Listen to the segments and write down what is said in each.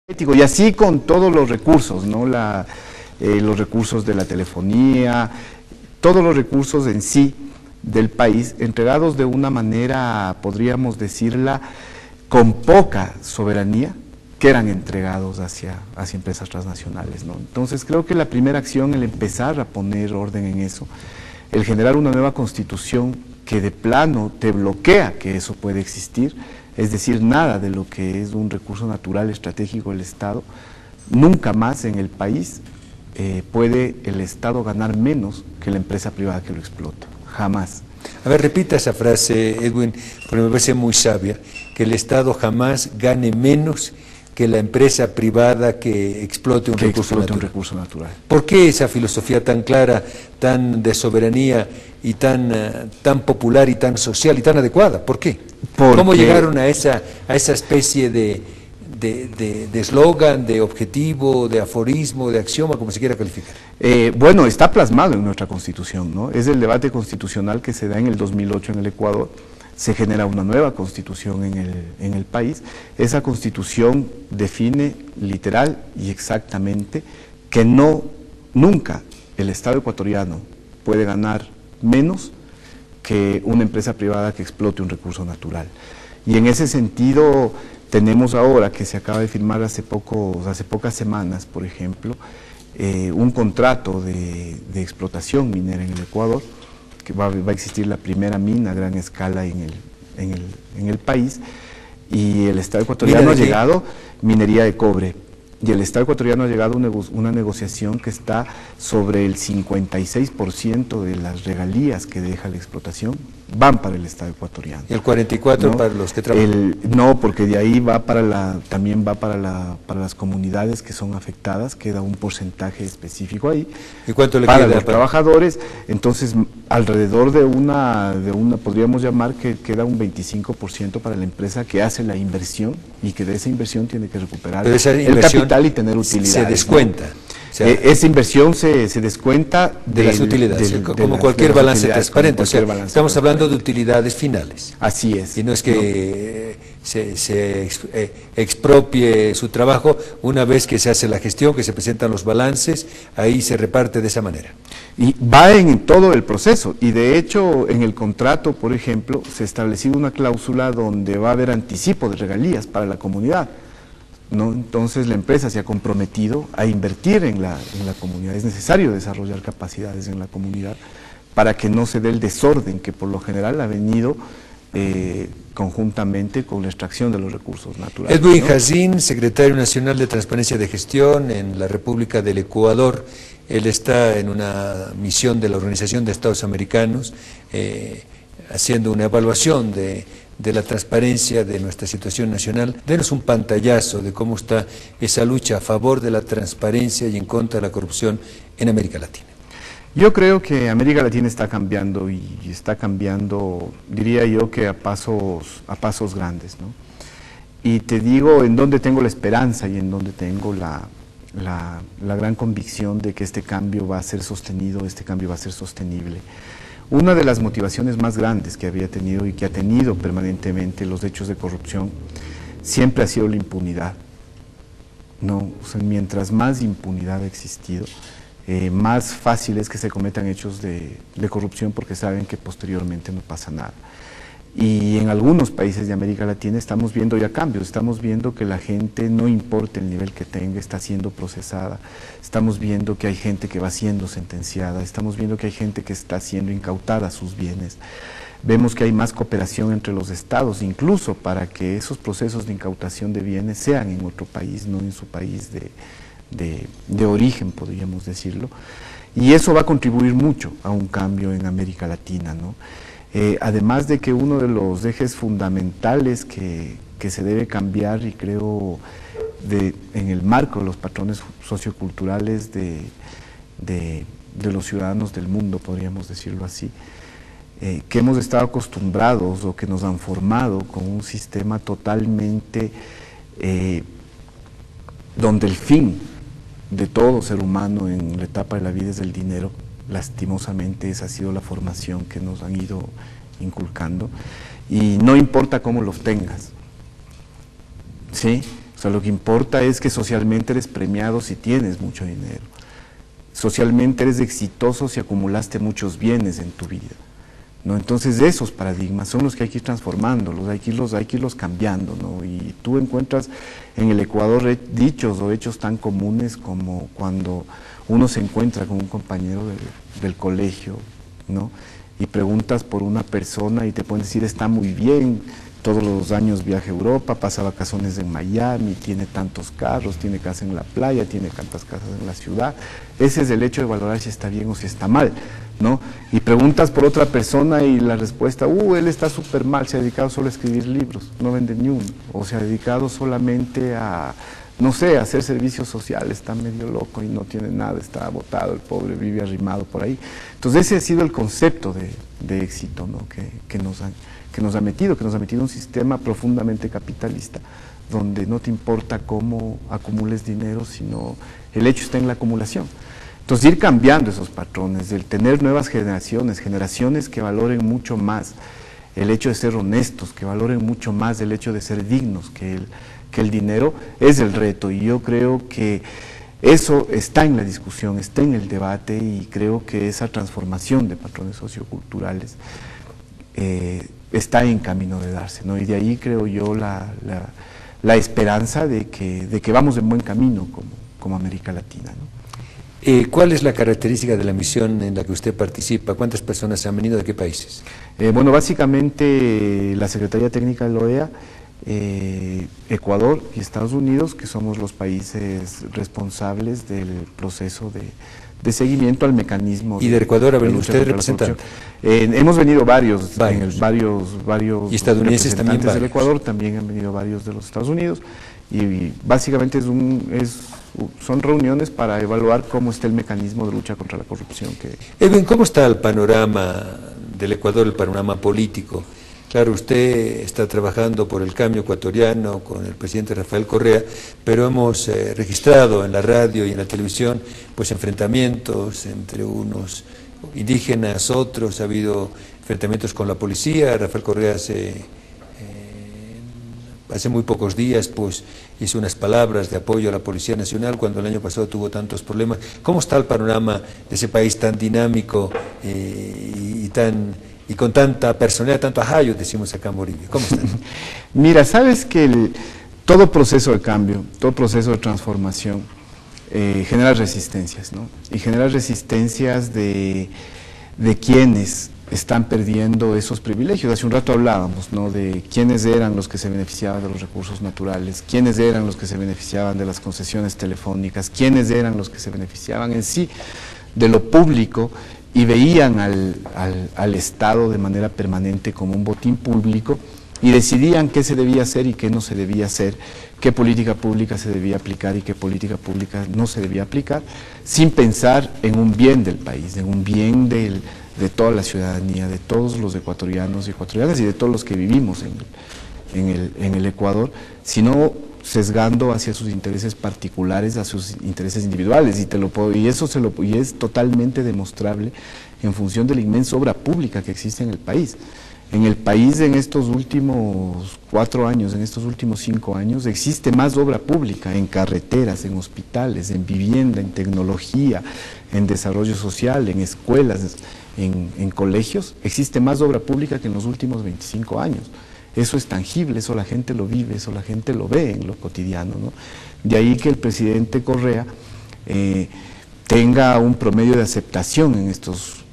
Y así con todos los recursos, ¿no? Los recursos de la telefonía, todos los recursos en sí del país, entregados de una manera, podríamos decirla, con poca soberanía, que eran entregados hacia empresas transnacionales, ¿no? Entonces creo que la primera acción, el empezar a poner orden en eso, el generar una nueva constitución que de plano te bloquea que eso puede existir, es decir, nada de lo que es un recurso natural estratégico del Estado, nunca más en el país puede el Estado ganar menos que la empresa privada que lo explota, jamás. A ver, repita esa frase, Edwin, porque me parece muy sabia, que el Estado jamás gane menos que la empresa privada que explote un recurso natural. ¿Por qué esa filosofía tan clara, tan de soberanía y tan popular y tan social y tan adecuada? ¿Por qué? ¿Cómo llegaron a esa especie de eslogan, de objetivo, de aforismo, de axioma, como se quiera calificar? Bueno, está plasmado en nuestra Constitución, ¿no? Es el debate constitucional que se da en el 2008 en el Ecuador. Se genera una nueva constitución en el país. Esa constitución define literal y exactamente que nunca el Estado ecuatoriano puede ganar menos que una empresa privada que explote un recurso natural. Y en ese sentido tenemos ahora, que se acaba de firmar hace pocas semanas, por ejemplo, un contrato de explotación minera en el Ecuador, que va a existir la primera mina a gran escala en el país, y el Estado ecuatoriano ha llegado, minería de cobre, y el Estado ecuatoriano ha llegado a una negociación que está sobre el 56% de las regalías que deja la explotación van para el Estado ecuatoriano. ¿Y el 44% ¿no? para los que trabajan? No, porque de ahí también va para las comunidades que son afectadas, queda un porcentaje específico ahí. ¿Y cuánto le para queda los trabajadores? Entonces, alrededor de una podríamos llamar que queda un 25% para la empresa que hace la inversión y que de esa inversión tiene que recuperar el capital y tener utilidades. Se descuenta. ¿no? O sea, esa inversión se descuenta de las utilidades, como cualquier balance transparente. O sea, estamos hablando de utilidades finales. Así es. Y no es que se expropie su trabajo una vez que se hace la gestión, que se presentan los balances, ahí se reparte de esa manera. Y va en todo el proceso, y de hecho en el contrato, por ejemplo, se ha establecido una cláusula donde va a haber anticipo de regalías para la comunidad, ¿no? Entonces la empresa se ha comprometido a invertir en la comunidad. Es necesario desarrollar capacidades en la comunidad para que no se dé el desorden que por lo general ha venido conjuntamente con la extracción de los recursos naturales. Edwin Jazin, secretario nacional de Transparencia de Gestión en la República del Ecuador. Él está en una misión de la Organización de Estados Americanos haciendo una evaluación de la transparencia de nuestra situación nacional. Denos un pantallazo de cómo está esa lucha a favor de la transparencia y en contra de la corrupción en América Latina. Yo creo que América Latina está cambiando, y está cambiando, diría yo, que a pasos grandes, ¿no? Y te digo en dónde tengo la esperanza y en dónde tengo la gran convicción de que este cambio va a ser sostenido, este cambio va a ser sostenible. Una de las motivaciones más grandes que había tenido y que ha tenido permanentemente los hechos de corrupción siempre ha sido la impunidad, ¿no? O sea, mientras más impunidad ha existido, más fácil es que se cometan hechos de corrupción, porque saben que posteriormente no pasa nada. Y en algunos países de América Latina estamos viendo ya cambios, estamos viendo que la gente, no importa el nivel que tenga, está siendo procesada, estamos viendo que hay gente que va siendo sentenciada, estamos viendo que hay gente que está siendo incautada sus bienes, vemos que hay más cooperación entre los estados, incluso para que esos procesos de incautación de bienes sean en otro país, no en su país de origen, podríamos decirlo, y eso va a contribuir mucho a un cambio en América Latina, ¿no? Además de que uno de los ejes fundamentales que se debe cambiar, y creo en el marco de los patrones socioculturales de los ciudadanos del mundo, podríamos decirlo así, que hemos estado acostumbrados o que nos han formado con un sistema totalmente donde el fin de todo ser humano en la etapa de la vida es el dinero. Lastimosamente esa ha sido la formación que nos han ido inculcando, y no importa cómo lo obtengas, ¿sí? O sea, lo que importa es que socialmente eres premiado si tienes mucho dinero. Socialmente eres exitoso si acumulaste muchos bienes en tu vida, ¿no? Entonces esos paradigmas son los que hay que ir transformando, hay que irlos cambiando, ¿no? Y tú encuentras en el Ecuador dichos o hechos tan comunes como cuando uno se encuentra con un compañero del colegio, ¿no? Y preguntas por una persona y te pueden decir está muy bien, todos los años viaja a Europa, pasa vacaciones en Miami, tiene tantos carros, tiene casa en la playa, tiene tantas casas en la ciudad. Ese es el hecho de valorar si está bien o si está mal, ¿no? Y preguntas por otra persona y la respuesta, él está súper mal, se ha dedicado solo a escribir libros, no vende ni uno, o se ha dedicado solamente a, no sé, a hacer servicios sociales, está medio loco y no tiene nada, está botado, el pobre vive arrimado por ahí. Entonces ese ha sido el concepto de éxito, ¿no? que nos ha metido un sistema profundamente capitalista, donde no te importa cómo acumules dinero, sino el hecho está en la acumulación. Entonces ir cambiando esos patrones, el tener nuevas generaciones que valoren mucho más el hecho de ser honestos, que valoren mucho más el hecho de ser dignos que el dinero, es el reto. Y yo creo que eso está en la discusión, está en el debate, y creo que esa transformación de patrones socioculturales está en camino de darse, ¿no? Y de ahí creo yo la esperanza de que vamos en buen camino como América Latina, ¿no? ¿Cuál es la característica de la misión en la que usted participa? ¿Cuántas personas han venido? ¿De qué países? Bueno, básicamente la Secretaría Técnica de la OEA, Ecuador y Estados Unidos, que somos los países responsables del proceso de seguimiento al mecanismo. ¿Y de Ecuador ha venido usted representante? Hemos venido varios ¿Y estadounidenses también? Del Ecuador, también han venido varios de los Estados Unidos, y básicamente son reuniones para evaluar cómo está el mecanismo de lucha contra la corrupción. Edwin, ¿cómo está el panorama del Ecuador, el panorama político? Claro, usted está trabajando por el cambio ecuatoriano con el presidente Rafael Correa, pero hemos registrado en la radio y en la televisión pues enfrentamientos entre unos indígenas, otros, ha habido enfrentamientos con la policía. Rafael Correa hace muy pocos días pues hizo unas palabras de apoyo a la Policía Nacional cuando el año pasado tuvo tantos problemas. ¿Cómo está el panorama de ese país tan dinámico y con tanta personalidad, tanto ajayo, decimos acá en Bolivia? ¿Cómo está? Mira, sabes que todo proceso de cambio, todo proceso de transformación genera resistencias, ¿no? Y genera resistencias de quienes están perdiendo esos privilegios. Hace un rato hablábamos, ¿no?, de quiénes eran los que se beneficiaban de los recursos naturales, quiénes eran los que se beneficiaban de las concesiones telefónicas, quiénes eran los que se beneficiaban en sí de lo público y veían al Estado de manera permanente como un botín público y decidían qué se debía hacer y qué no se debía hacer, qué política pública se debía aplicar y qué política pública no se debía aplicar, sin pensar en un bien del país, en un bien de toda la ciudadanía, de todos los ecuatorianos y ecuatorianas y de todos los que vivimos en el Ecuador, sino sesgando hacia sus intereses particulares, a sus intereses individuales, y es totalmente demostrable en función de la inmensa obra pública que existe en el país. En el país, en estos últimos 4 años, en estos últimos 5 años, existe más obra pública en carreteras, en hospitales, en vivienda, en tecnología, en desarrollo social, en escuelas, en colegios. Existe más obra pública que en los últimos 25 años. Eso es tangible, eso la gente lo vive, eso la gente lo ve en lo cotidiano, ¿no? De ahí que el presidente Correa tenga un promedio de aceptación en estos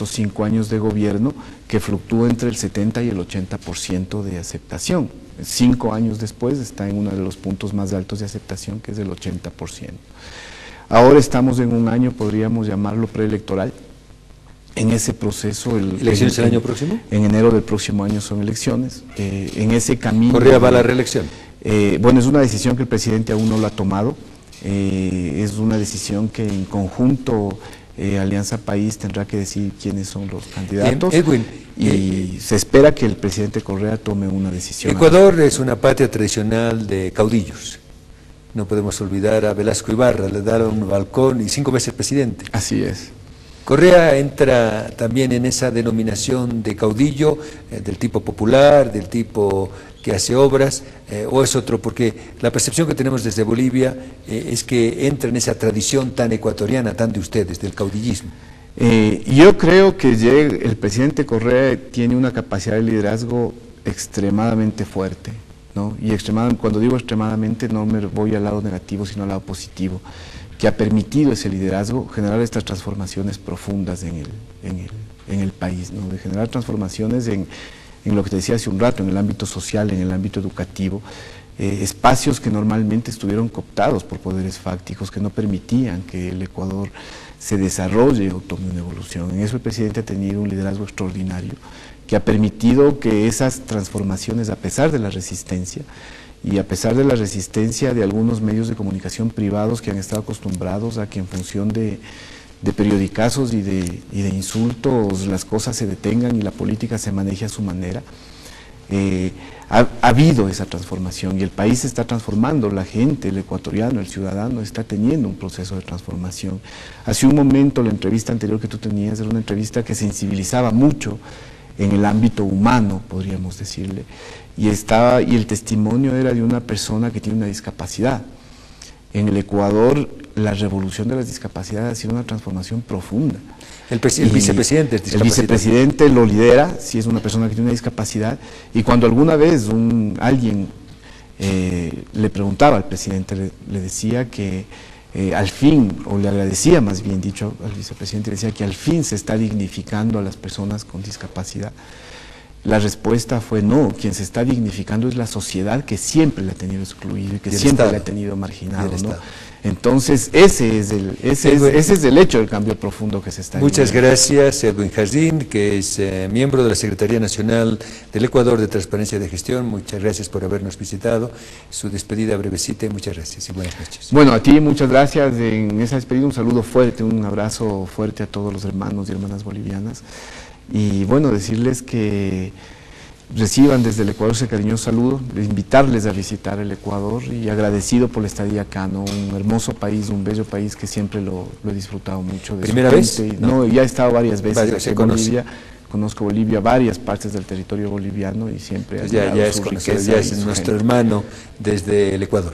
5 años de gobierno que fluctúa entre el 70 y el 80% de aceptación. 5 años después está en uno de los puntos más altos de aceptación, que es el 80%. Ahora estamos en un año, podríamos llamarlo preelectoral. En ese proceso... ¿Elecciones el año próximo? En enero del próximo año son elecciones. En ese camino... ¿Correa va a la reelección? Bueno, es una decisión que el presidente aún no lo ha tomado. Es una decisión que en conjunto Alianza País tendrá que decidir quiénes son los candidatos. Edwin, y se espera que el presidente Correa tome una decisión. Ecuador es una patria tradicional de caudillos. No podemos olvidar a Velasco Ibarra, le daron un balcón y 5 veces presidente. Así es. Correa entra también en esa denominación de caudillo, del tipo popular, del tipo que hace obras, o es otro, porque la percepción que tenemos desde Bolivia es que entra en esa tradición tan ecuatoriana, tan de ustedes, del caudillismo. Yo creo que el presidente Correa tiene una capacidad de liderazgo extremadamente fuerte, ¿no? Y cuando digo extremadamente no me voy al lado negativo, sino al lado positivo, que ha permitido ese liderazgo generar estas transformaciones profundas en el país, ¿no? De generar transformaciones en lo que te decía hace un rato, en el ámbito social, en el ámbito educativo, espacios que normalmente estuvieron cooptados por poderes fácticos que no permitían que el Ecuador se desarrolle o tome una evolución. En eso el presidente ha tenido un liderazgo extraordinario que ha permitido que esas transformaciones, a pesar de la resistencia, y a pesar de la resistencia de algunos medios de comunicación privados que han estado acostumbrados a que en función de periodicazos y de insultos las cosas se detengan y la política se maneje a su manera, ha habido esa transformación y el país se está transformando, la gente, el ecuatoriano, el ciudadano está teniendo un proceso de transformación. Hace un momento la entrevista anterior que tú tenías era una entrevista que sensibilizaba mucho en el ámbito humano, podríamos decirle, y el testimonio era de una persona que tiene una discapacidad. En el Ecuador la revolución de las discapacidades ha sido una transformación profunda. El vicepresidente es discapacitado. El vicepresidente lo lidera, si es una persona que tiene una discapacidad, y cuando alguna vez alguien le preguntaba al presidente, le decía que al fin, o le agradecía más bien dicho al vicepresidente, le decía que al fin se está dignificando a las personas con discapacidad. La respuesta fue no, quien se está dignificando es la sociedad que siempre le ha tenido excluido y que siempre le ha tenido marginado, ¿no? Entonces ese es el hecho del cambio profundo que se está Muchas viviendo. gracias, Edwin Jardín, que es miembro de la Secretaría Nacional del Ecuador de Transparencia de Gestión. Muchas gracias por habernos visitado. Su despedida brevecita y muchas gracias y buenas noches. Bueno, a ti muchas gracias en esa despedida, un saludo fuerte, un abrazo fuerte a todos los hermanos y hermanas bolivianas. Y bueno, decirles que reciban desde el Ecuador ese cariñoso saludo, invitarles a visitar el Ecuador y agradecido por la estadía acá, ¿no? Un hermoso país, un bello país que siempre lo he disfrutado mucho. ¿Primera vez? No, ya he estado varias veces en Bolivia. Conozco Bolivia, varias partes del territorio boliviano y siempre... Ya es conocido, ya es nuestro hermano desde el Ecuador.